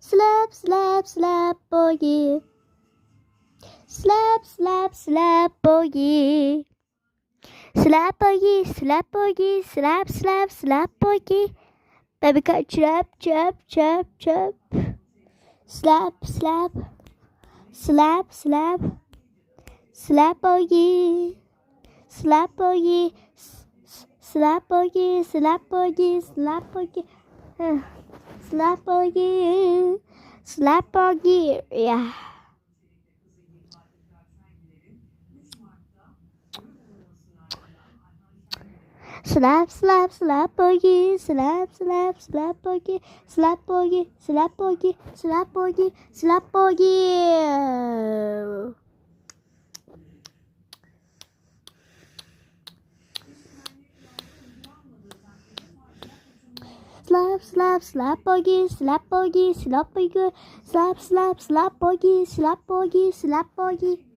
Slap, slap, slap, boogie. Slap, slap, slap, boogie. Slap, boogie, slap, boogie, slap, slap, slap, boogie. Baby got chirp, chirp, chirp, chirp. Slap, slap, slap, slap. Slap, boogie. Slap, boogie. Slap, boogie, slap, boogie, slap, boogie. Slap, boogie. Slap, boogie. Yeah. Slap, slap, slap, boogie, slap, slap, slap, boogie, slap, boogie, slap, boogie, slap, boogie, slap, boogie. Slap, slap, slap, boogie, slap, boogie, slap, boogie, slap, slap, slap, boogie, slap, boogie, slap, boogie.